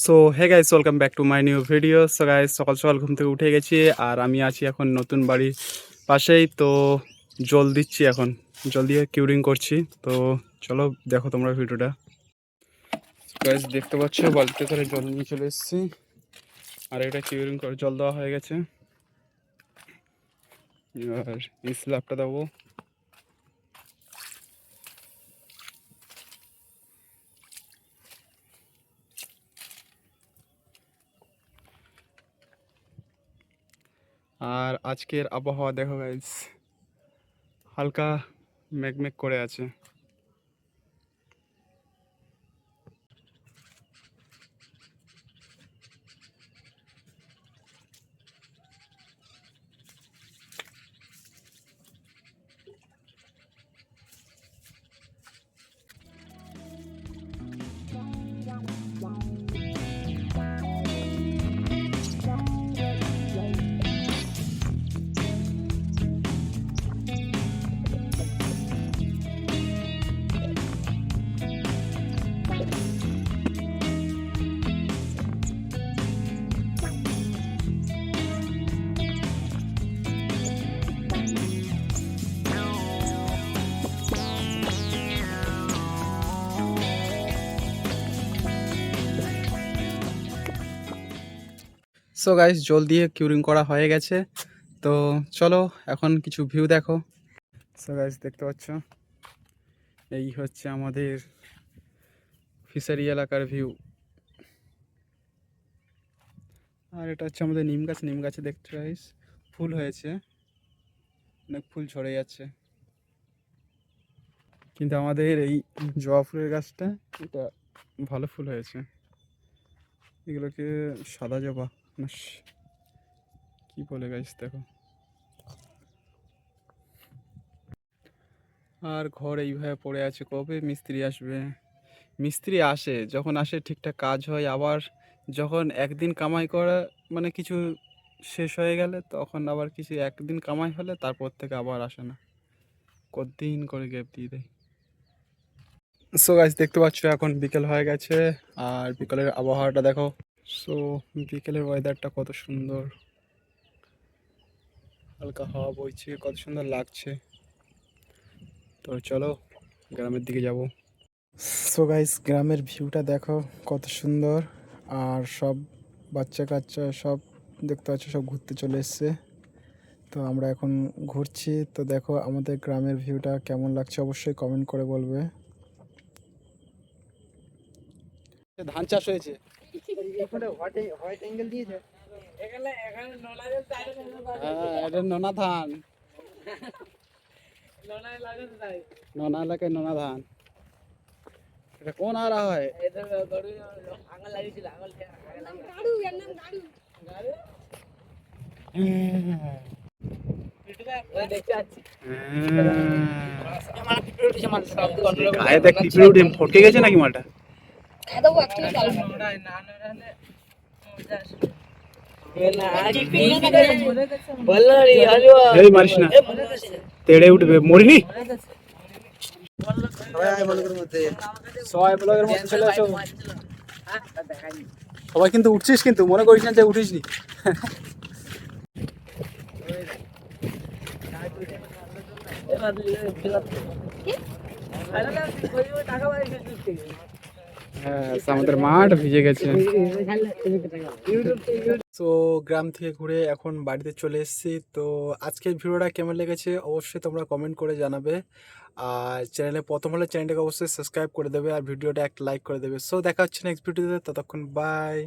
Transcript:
So hey guys, welcome back to my new video. So guys, সকাল সকাল ঘুম থেকে উঠে গেছি আর আমি আছি এখন নতুন বাড়ির পাশেই। তো জল দিচ্ছি, এখন জল দিয়ে কিউরিং করছি। তো চলো দেখো তোমরা ভিডিওটা। গাইস দেখতে পাচ্ছ, বালতিতে করে জল নিয়ে চলে এসেছি আর এটা কিউরিং করে জল দেওয়া হয়ে গেছে। আর এই স্ল্যাবটা দেবো। আর আজকের আবহাওয়া দেখো গাইস, হালকা মেঘমেঘ করে আছে। সো গাইস, জল দিয়ে কিউরিং করা হয়ে গেছে। তো চলো এখন কিছু ভিউ দেখো। সো গাইস দেখতে পাচ্ছ, এই হচ্ছে আমাদের ফিশারি এলাকার ভিউ। আর এটা হচ্ছে আমাদের নিম গাছ। নিম গাছে দেখতে গাইস ফুল হয়েছে, অনেক ফুল ঝরে যাচ্ছে। কিন্তু আমাদের এই জবা ফুলের গাছটা, এটা ভালো ফুল হয়েছে। এগুলোকে সাদা জবা না কি বলে গাইস দেখো। আর ঘর এইভাবে পড়ে আছে, কবে মিস্ত্রি আসবে। মিস্ত্রি আসে, যখন আসে ঠিকঠাক কাজ হয়। আবার যখন একদিন কামাই করা মানে কিছু শেষ হয়ে গেলে, তখন আবার কিছু একদিন কামাই হলে তারপর থেকে আবার আসে না, কতদিন করে গ্যাপ দিয়ে দেয়। সো গাইস দেখতে পাচ্ছ, এখন বিকেল হয়ে গেছে আর বিকেলের আবহাওয়াটা দেখো। সো বিকেলের ওয়েদারটা কত সুন্দর, হালকা হাওয়া বইছে, কত সুন্দর লাগছে। তো চলো গ্রামের দিকে যাব। সো গাইস গ্রামের ভিউটা দেখো কত সুন্দর। আর সব বাচ্চা কাচ্চা সব দেখতে পাচ্ছ, সব ঘুরতে চলে এসছে। তো আমরা এখন ঘুরছি। তো দেখো আমাদের গ্রামের ভিউটা কেমন লাগছে, অবশ্যই কমেন্ট করে বলবে। ধান চাষ হয়েছে, এটা নোনা ধান। নোনা এলাকায় নোনা ধান। এটা কোন আরা হয়? গায়ে দেখ পিঁপড়ে উঠে ফটকে গেছে নাকি মালটা। এই মারিস না, তেড়ে উঠবে, মরিনি। সবাই কিন্তু উঠছিস, কিন্তু মনে করিস না যে উঠিস নি। হ্যাঁ, আমাদের মাঠ ভিজে গেছে। তো গ্রাম থেকে ঘুরে এখন বাড়িতে চলে এসেছি। তো আজকের ভিডিওটা কেমন লেগেছে অবশ্যই তোমরা কমেন্ট করে জানাবে। আর চ্যানেলে প্রথম হলে চ্যানেলটাকে অবশ্যই সাবস্ক্রাইব করে দেবে আর ভিডিওটা একটা লাইক করে দেবে। সো দেখা হচ্ছে নেক্সট ভিডিওতে, ততক্ষণ বাই।